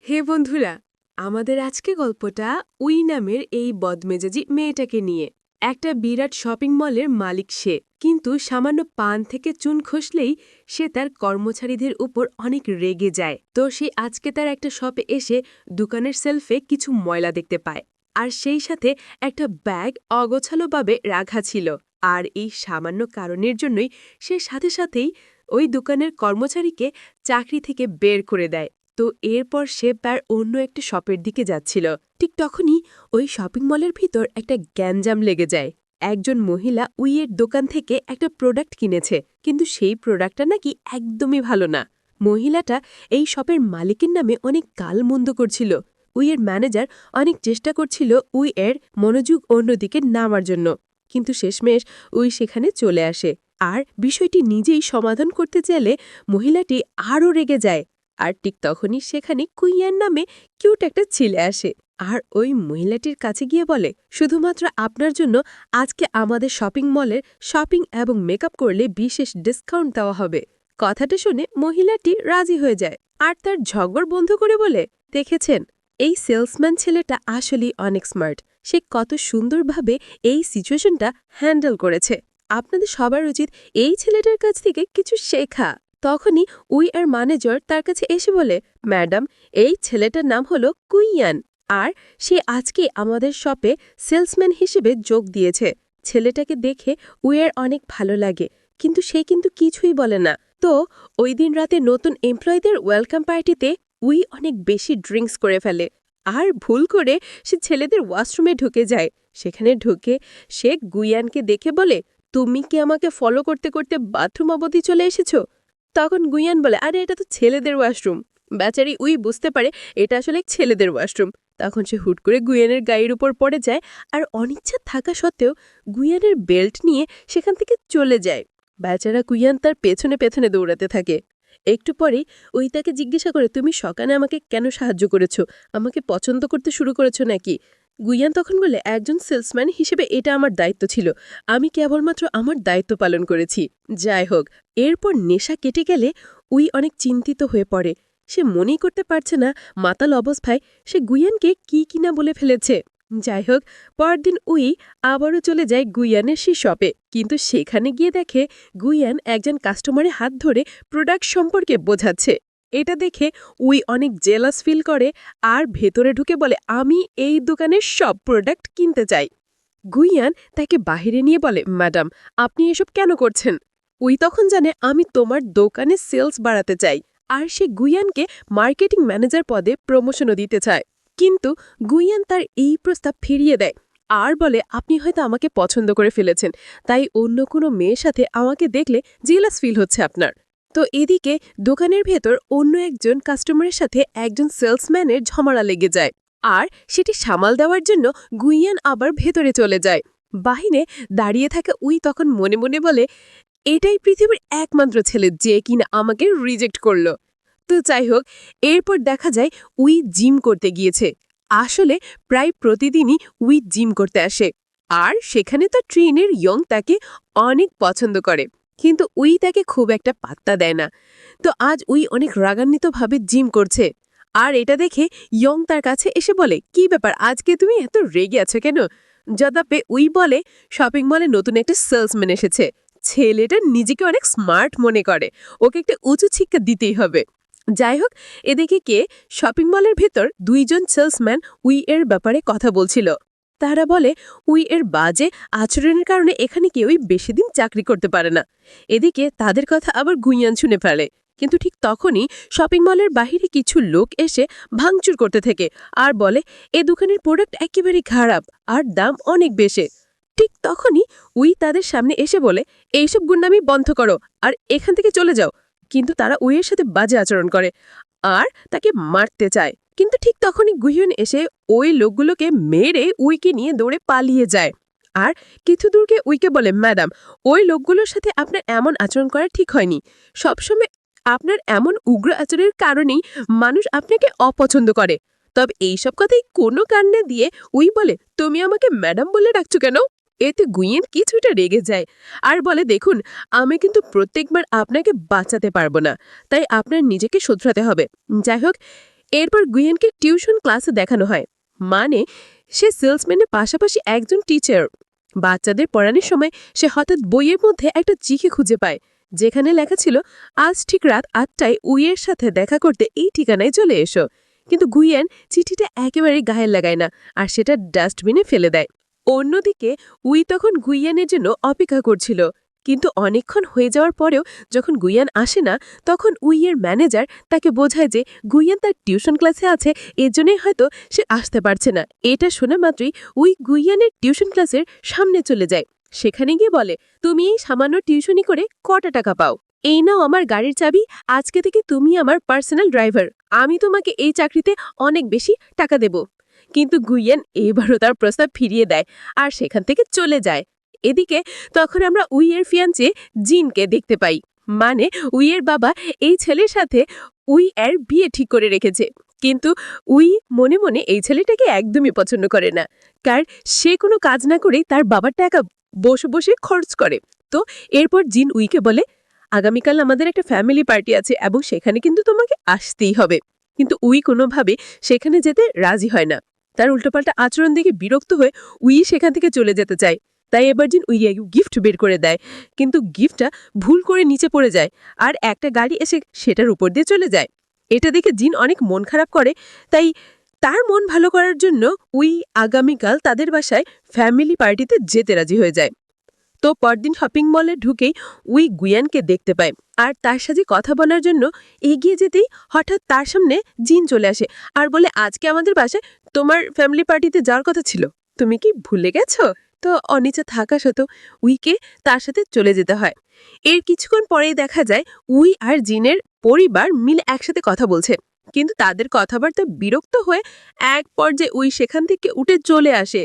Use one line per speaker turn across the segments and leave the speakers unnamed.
হে বন্ধুরা, আমাদের আজকে গল্পটা উই নামের এই বদমেজাজি মেয়েটাকে নিয়ে। একটা বিরাট শপিং মলের মালিক সে, কিন্তু সামান্য পান থেকে চুন খসলেই সে তার কর্মচারীদের উপর অনেক রেগে যায়। তো সে আজকে তার একটা শপে এসে দোকানের সেলফে কিছু ময়লা দেখতে পায়, আর সেই সাথে একটা ব্যাগ অগোছালোভাবে রাখা ছিল। আর এই সামান্য কারণের জন্যই সে সাথে সাথেই ওই দোকানের কর্মচারীকে চাকরি থেকে বের করে দেয়। তো এরপর সে তার অন্য একটা শপের দিকে যাচ্ছিল। ঠিক তখনই ওই শপিং মলের ভিতর একটা গ্যাঞ্জাম লেগে যায়। একজন মহিলা উইয়ের দোকান থেকে একটা প্রোডাক্ট কিনেছে, কিন্তু সেই প্রোডাক্টটা নাকি একদমই ভালো না। মহিলাটা এই শপের মালিকের নামে অনেক গালমন্দ করছিল। উইয়ের ম্যানেজার অনেক চেষ্টা করছিল উইয়ের মনোযোগ অন্যদিকে নামার জন্য, কিন্তু শেষমেশ উই সেখানে চলে আসে। আর বিষয়টি নিজেই সমাধান করতে চাইলে মহিলাটি আরও রেগে যায়। আর ঠিক তখনই সেখানে কুইয়ান নামে কিউট একটা ছেলে আসে, আর ওই মহিলাটির কাছে গিয়ে বলে, শুধুমাত্র আপনার জন্য আজকে আমাদের শপিং মলের শপিং এবং মেকআপ করলে বিশেষ ডিসকাউন্ট দেওয়া হবে। কথাটা শুনে মহিলাটি রাজি হয়ে যায় আর তার ঝগড় বন্ধ করে বলে, দেখেছেন, এই সেলসম্যান ছেলেটা আসলেই অনেক স্মার্ট। সে কত সুন্দরভাবে এই সিচুয়েশনটা হ্যান্ডেল করেছে। আপনাদের সবার উচিত এই ছেলেটার কাছ থেকে কিছু শেখা। তখনই উই আর ম্যানেজার তার কাছে এসে বলে, ম্যাডাম, এই ছেলেটার নাম হলো কুইয়ান, আর সে আজকে আমাদের শপে সেলসম্যান হিসেবে যোগ দিয়েছে। ছেলেটাকে দেখে উইয়ের অনেক ভালো লাগে, কিন্তু সে কিছুই বলে না। তো ওই দিন রাতে নতুন এমপ্লয়ীদের ওয়েলকাম পার্টিতে উই অনেক বেশি ড্রিঙ্কস করে ফেলে, আর ভুল করে সে ছেলেদের ওয়াশরুমে ঢুকে যায়। সেখানে ঢুকে সে গুইয়ানকে দেখে বলে, তুমি কি আমাকে ফলো করতে করতে বাথরুম অবধি চলে এসেছো? তখন গুইয়ান বলে, আরে এটা তো ছেলেদের ওয়াশরুম। বেচারি উই বুঝতে পারে এটা আসলে ছেলেদের ওয়াশরুম। তখন সে হুট করে গুইয়ানের গায়ের উপর পড়ে যায়, আর অনিচ্ছা থাকা সত্ত্বেও গুইয়ানের বেল্ট নিয়ে সেখান থেকে চলে যায়। বেচারা গুইয়ান তার পেছনে পেছনে দৌড়াতে থাকে। একটু পরেই উই তাকে জিজ্ঞাসা করে, তুমি সকালে আমাকে কেন সাহায্য করেছো? আমাকে পছন্দ করতে শুরু করেছো নাকি? গুইয়ান তখন বলে, একজন সেলসম্যান হিসেবে এটা আমার দায়িত্ব ছিল। আমি কেবলমাত্র আমার দায়িত্ব পালন করেছি। যাই হোক, এরপর নেশা কেটে গেলে উই অনেক চিন্তিত হয়ে পড়ে। সে মনেই করতে পারছে না মাতাল অবস্থায় সে গুইয়ানকে কি কিনা বলে ফেলেছে। যাই হোক, পরদিন উই আবারও চলে যায় গুইয়ানের সেই শপে, কিন্তু সেখানে গিয়ে দেখে গুইয়ান একজন কাস্টমারের হাত ধরে প্রোডাক্ট সম্পর্কে বোঝাচ্ছে। এটা দেখে উই অনেক জেলাস ফিল করে আর ভেতরে ঢুকে বলে, আমি এই দোকানের সব প্রোডাক্ট কিনতে চাই। গুইয়ান তাকে বাহিরে নিয়ে বলে, ম্যাডাম, আপনি এসব কেন করছেন? উই তখন জানে আমি তোমার দোকানে সেলস বাড়াতে চাই, আর সে গুইয়ানকে মার্কেটিং ম্যানেজার পদে প্রমোশনও দিতে চায়। কিন্তু গুইয়ান তার এই প্রস্তাব ফিরিয়ে দেয় আর বলে, আপনি হয়তো আমাকে পছন্দ করে ফেলেছেন, তাই অন্য কোনো মেয়ের সাথে আমাকে দেখলে জেলাস ফিল হচ্ছে আপনার। তো এদিকে দোকানের ভেতর অন্য একজন কাস্টমারের সাথে একজন সেলসম্যানের ঝামেলা লেগে যায়, আর সেটি সামাল দেওয়ার জন্য গুইয়ান আবার ভেতরে চলে যায়। বাহিরে দাঁড়িয়ে থাকা উই তখন মনে মনে বলে, এটাই পৃথিবীর একমাত্র ছেলে যে কিনা আমাকে রিজেক্ট করলো। তো যাই হোক, এরপর দেখা যায় উই জিম করতে গিয়েছে। আসলে প্রায় প্রতিদিনই উই জিম করতে আসে, আর সেখানে তো ট্রেনের ইয়ং তাকে অনেক পছন্দ করে, কিন্তু উই তাকে খুব একটা পাত্তা দেয় না। তো আজ উই অনেক রাগান্বিতভাবে জিম করছে, আর এটা দেখে ইয়ং তার কাছে এসে বলে, কি ব্যাপার, আজকে তুমি এত রেগে আছো কেন? যদাপে উই বলে, শপিং মলে নতুন একটা সেলসম্যান এসেছে। ছেলেটা নিজেকে অনেক স্মার্ট মনে করে, ওকে একটা উঁচু শিক্ষা দিতেই হবে। যাই হোক, এদিকে কে শপিং মলের ভেতর দুইজন সেলসম্যান উই এর ব্যাপারে কথা বলছিল। তারা বলে, উই এর বাজে আচরণের কারণে এখানে কেউই বেশি দিন চাকরি করতে পারে না। এদিকে তাদের কথা আবার গুইয়ান শুনে ফেলে, কিন্তু ঠিক তখনই শপিং মলের বাহিরে কিছু লোক এসে ভাঙচুর করতে থাকে আর বলে, এ দোকানের প্রোডাক্ট একেবারে খারাপ আর দাম অনেক বেশি। ঠিক তখনই উই তাদের সামনে এসে বলে, এইসব গুন্ডামি বন্ধ করো আর এখান থেকে চলে যাও। কিন্তু তারা উইয়ের সাথে বাজে আচরণ করে আর তাকে মারতে চায়, কিন্তু ঠিক তখনই গুইয়ান এসে ওই লোকগুলোকে মেরে উইকে নিয়ে দৌড়ে পালিয়ে যায়। আর কিছু দূরকে উইকে বলে, ম্যাডাম, ওই লোকগুলোর সাথে আপনার এমন আচরণ করা ঠিক হয়নি। সবসময় আপনার এমন উগ্র আচরণের কারণেই মানুষ আপনাকে অপছন্দ করে। তবে এইসব কথাই কোনো কারণে দিয়ে উই বলে, তুমি আমাকে ম্যাডাম বলে ডাকছো কেন? এতে গুইয়েন কিছুটা রেগে যায় আর বলে, দেখুন, আমি কিন্তু প্রত্যেকবার আপনাকে বাঁচাতে পারবো না, তাই আপনার নিজেকে শোধরাতে হবে। যাই হোক, এরপর গুইয়ানকে টিউশন ক্লাসে দেখানো হয়, মানে সে সেলসম্যানের পাশাপাশি একজন টিচার। বাচ্চাদের পড়ানোর সময় সে হঠাৎ বইয়ের মধ্যে একটা চিঠি খুঁজে পায়, যেখানে লেখা ছিল, আজ ঠিক রাত 8টায় উইয়ের সাথে দেখা করতে এই ঠিকানায় চলে এসো। কিন্তু গুইয়ান চিঠিটা একেবারেই গায়ে লাগায় না, আর সেটা ডাস্টবিনে ফেলে দেয়। অন্যদিকে উই তখন গুইয়ানের জন্য অপেক্ষা করছিল, কিন্তু অনেকক্ষণ হয়ে যাওয়ার পরেও যখন গুইয়ান আসে না, তখন উইয়ের ম্যানেজার তাকে বোঝায় যে গুইয়ান তার টিউশন ক্লাসে আছে, এজন্যই হয়তো সে আসতে পারছে না। এটা শোনা মাত্রই উই গুইয়ানের টিউশন ক্লাসের সামনে চলে যায়। সেখানে গিয়ে বলে, তুমি এই সামান্য টিউশনি করে কটা টাকা পাও? এই নাও আমার গাড়ির চাবি, আজকে থেকে তুমি আমার পার্সোনাল ড্রাইভার, আমি তোমাকে এই চাকরিতে অনেক বেশি টাকা দেব। কিন্তু গুইয়ান এবারও তার প্রস্তাব ফিরিয়ে দেয় আর সেখান থেকে চলে যায়। এদিকে তখন আমরা উইয়ের ফিয়ান্সে জিনকে দেখতে পাই, মানে উইয়ের বাবা এই ছেলের সাথে উই এর বিয়ে ঠিক করে রেখেছে। কিন্তু উই মনে মনে এই ছেলেটাকে একদমই পছন্দ করে না, কারণ সে কোনো কাজ না করেই তার বাবার টাকা বসে বসে খরচ করে। তো এরপর জিন উইকে বলে, আগামীকাল আমাদের একটা ফ্যামিলি পার্টি আছে এবং সেখানে কিন্তু তোমাকে আসতেই হবে। কিন্তু উই কোনোভাবে সেখানে যেতে রাজি হয় না। তার উল্টোপাল্টা আচরণ দেখে বিরক্ত হয়ে উই সেখান থেকে চলে যেতে চায়। তাই এবার জিন উই গিফট বের করে দেয়, কিন্তু গিফটটা ভুল করে নিচে পড়ে যায় আর একটা গাড়ি এসে সেটার উপর দিয়ে চলে যায়। এটা দেখে জিন অনেক মন খারাপ করে। তাই তার মন ভালো করার জন্য উই আগামীকাল তাদের বাসায় ফ্যামিলি পার্টিতে যেতে রাজি হয়ে যায়। তো পরদিন শপিং মলে ঢুকেই উই গুইয়ানকে দেখতে পায় আর তার সাথে কথা বলার জন্য এগিয়ে যেতেই হঠাৎ তার সামনে জিন চলে আসে আর বলে, আজকে আমাদের বাসায় তোমার ফ্যামিলি পার্টিতে যাওয়ার কথা ছিল, তুমি কি ভুলে গেছো? তো অনিচ্ছা থাকা সত্ত্বেও উইকে তার সাথে চলে যেতে হয়। এর কিছুক্ষণ পরেই দেখা যায় উই আর জিনের পরিবার মিলে একসাথে কথা বলছে, কিন্তু তাদের কথাবার্তা বিরক্ত হয়ে এক পর্যায়ে উই সেখান থেকে উঠে চলে আসে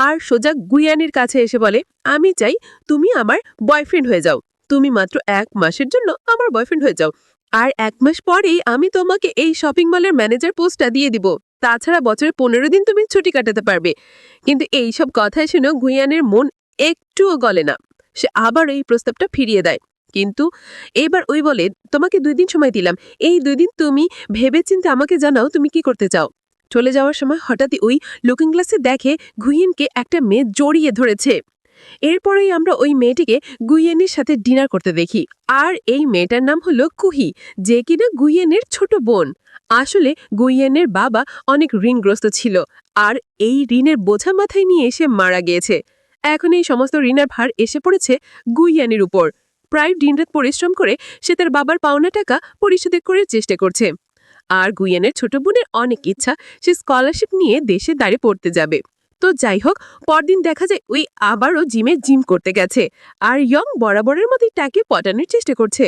আর সোজা গুইয়ানের কাছে এসে বলে, আমি চাই তুমি আমার বয়ফ্রেন্ড হয়ে যাও, তুমি মাত্র 1 মাসের জন্য আমার বয়ফ্রেন্ড হয়ে যাও, আর 1 মাস পরেই আমি তোমাকে এই শপিং মলের ম্যানেজার পোস্টটা দিয়ে দিব, তাছাড়া বছরে 15 দিন তুমি ছুটি কাটাতে পারবে। কিন্তু এই সব কথা শুনে গুইয়ানের মন একটুও গলে না, সে আবার এই প্রস্তাবটা ফিরিয়ে দেয়। কিন্তু এবার ওই বলে, তোমাকে 2 দিন সময় দিলাম, এই 2 দিন তুমি ভেবেচিন্তে আমাকে জানাও তুমি কি করতে চাও। চলে যাওয়ার সময় হঠাৎই ওই লুকিং গ্লাসে দেখে গুইয়েনকে একটা মেয়ে জড়িয়ে ধরেছে। এরপরেই আমরা ওই মেয়েটিকে গুইয়েনের সাথে ডিনার করতে দেখি, আর এই মেয়েটার নাম হলো কুহি, যে কিনা গুইয়েনের ছোট বোন। আসলে গুইয়েনের বাবা অনেক ঋণগ্রস্ত ছিল, আর এই ঋণের বোঝা মাথায় নিয়ে এসে মারা গিয়েছে। এখন এই সমস্ত ঋণের ভার এসে পড়েছে গুইয়ানের উপর। প্রায় দিনরাত পরিশ্রম করে সে তার বাবার পাওনা টাকা পরিশোধ করার চেষ্টা করছে। আর গুইয়ানের ছোট বোনের অনেক ইচ্ছা সে স্কলারশিপ নিয়ে দেশে দাঁড়িয়ে পড়তে যাবে। তো যাই হোক, পরদিন দেখা যায় ওই আবারও জিম করতে গেছে, আর ইয়ং বরাবরের মতোই তাকে পটানোর চেষ্টা করছে।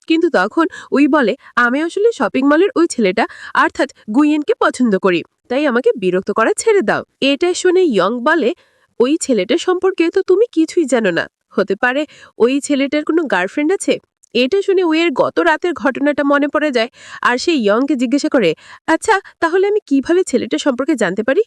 কিন্তু তখন ওই বলে, আমি আসলে শপিং মলের ওই ছেলেটা অর্থাৎ গুইয়েনকে পছন্দ করি, তাই আমাকে বিরক্ত করা ছেড়ে দাও। এটা শুনে ইয়ং বলে, ওই ছেলেটার সম্পর্কে তো তুমি কিছুই জানো না, হতে পারে ওই ছেলেটার কোনো গার্লফ্রেন্ড আছে। এটা শুনে ওয়ের গত রাতের ঘটনাটা মনে পড়ে যায়, আর সে ইয়ংকে জিজ্ঞাসা করে, আচ্ছা তাহলে আমি কিভাবে ছেলেটা সম্পর্কে জানতে পারি?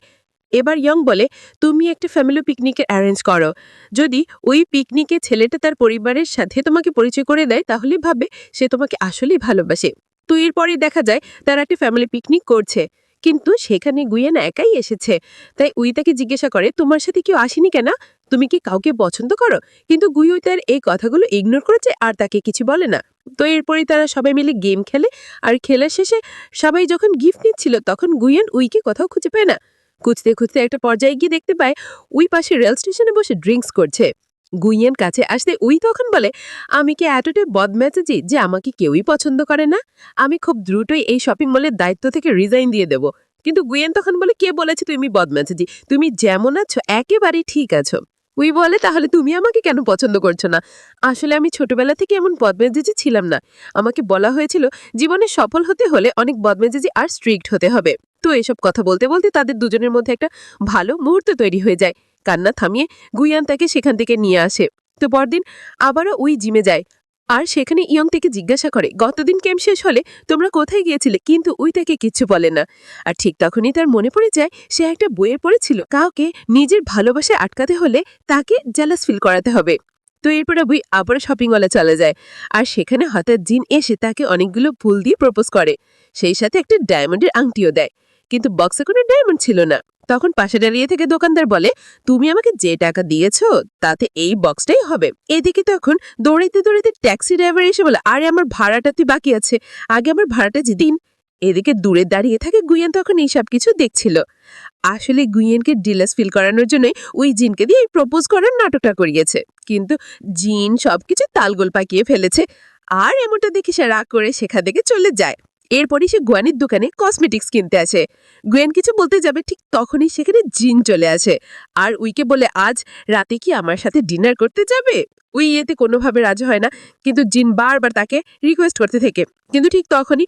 এবার ইয়ং বলে, তুমি একটা ফ্যামিলি পিকনিকের অ্যারেঞ্জ করো, যদি ওই পিকনিকে ছেলেটা তার পরিবারের সাথে তোমাকে পরিচয় করে দেয় তাহলে ভাবে সে তোমাকে আসলেই ভালোবাসে। তো এরপরে দেখা যায় তারা একটা ফ্যামিলি পিকনিক করছে, কিন্তু সেখানে গুইয়ান একাই এসেছে। তাই উই তাকে জিজ্ঞাসা করে, তোমার সাথে কেউ আসেনি কেন, তুমি কি কাউকে পছন্দ করো? কিন্তু গুই তার এই কথাগুলো ইগনোর করেছে আর তাকে কিছু বলে না। তো এরপরে তারা সবাই মিলে গেম খেলে, আর খেলার শেষে সবাই যখন গিফট নিচ্ছিল তখন গুইয়ান উইকে কোথাও খুঁজে পায় না। খুঁজতে খুঁজতে একটা পর্যায়ে গিয়ে দেখতে পায় উই পাশে রেল স্টেশনে বসে ড্রিঙ্কস করছে। গুইয়ান কাছে আসতে উই তখন বলে, আমি কি এতটাই বদমেজাজি যে আমাকে কেউই পছন্দ করে না? আমি খুব দ্রুতই এই শপিং মলের দায়িত্ব থেকে রিজাইন দিয়ে দেব। কিন্তু গুইয়ান তখন বলে, কে বলেছে তুমি বদমেজাজি, তুমি যেমন আছো একেবারেই ঠিক আছো। উই বলে, তাহলে তুমি আমাকে কেন পছন্দ করছো না? আসলে আমি ছোটবেলা থেকে এমন বদমেজাজি ছিলাম না, আমাকে বলা হয়েছিল জীবনে সফল হতে হলে অনেক বদমেজাজি আর স্ট্রিক্ট হতে হবে। তো এসব কথা বলতে বলতে তাদের দুজনের মধ্যে একটা ভালো মুহূর্ত তৈরি হয়ে যায়। কান্না থামিয়ে গুইয়ান তাকে সেখান থেকে নিয়ে আসে। তো পরদিন আবারও উই জিমে যায়, আর সেখানে ইয়ং থেকে জিজ্ঞাসা করে, গতদিন ক্যাম্প শেষ হলে তোমরা কোথায় গিয়েছিলে? কিন্তু উই তাকে কিচ্ছু বলে না। আর ঠিক তখনই তার মনে পড়ে যায় সে একটা বইয়ে পড়েছিল, কাউকে নিজের ভালোবাসায় আটকাতে হলে তাকে জেলাস ফিল করাতে হবে।
তো এরপরে বুই আবার শপিং মলে চলে যায় আর সেখানে হঠাৎ জিন এসে তাকে অনেকগুলো ফুল দিয়ে প্রপোজ করে, সেই সাথে একটা ডায়মন্ডের আংটিও দেয়। কিন্তু বক্সে কোনো ডায়মন্ড ছিল না। তখন পাশে দাঁড়িয়ে থেকে দোকানদার বলে, তুমি আমাকে যে টাকা দিয়েছো তাতে এই বক্সটাই হবে। এদিকে তখন দৌড়াইতে দৌড়াইতে ট্যাক্সি ড্রাইভার এসে বলে, আরে আমার ভাড়াটা তুই বাকি আছে, আগে আমার ভাড়াটা দিন। এদিকে দূরে দাঁড়িয়ে থাকে গুইয়ান তখন এই সব কিছু দেখছিল। আসলে গুইয়েনকে ডিলাস ফিল করানোর জন্যই ওই জিনকে দিয়ে প্রপোজ করার নাটকটা করিয়েছে, কিন্তু জিন সবকিছু তালগোল পাকিয়ে ফেলেছে। আর এমনটা দেখে সে রাগ করে সেখান থেকে চলে যায়। এরপরই সে গুয়ানের দোকানে কসমেটিক্স কিনতে আসে। গুয়েন কিছু বলতে যাবে, ঠিক তখনই সেখানে জিন চলে আসে আর উইকে বলে, আজ রাতে কি আমার সাথে ডিনার করতে যাবে? উই এতে কোনোভাবে রাজি হয় না, কিন্তু জিন বারবার তাকে রিকোয়েস্ট করতে থাকে। কিন্তু ঠিক তখনই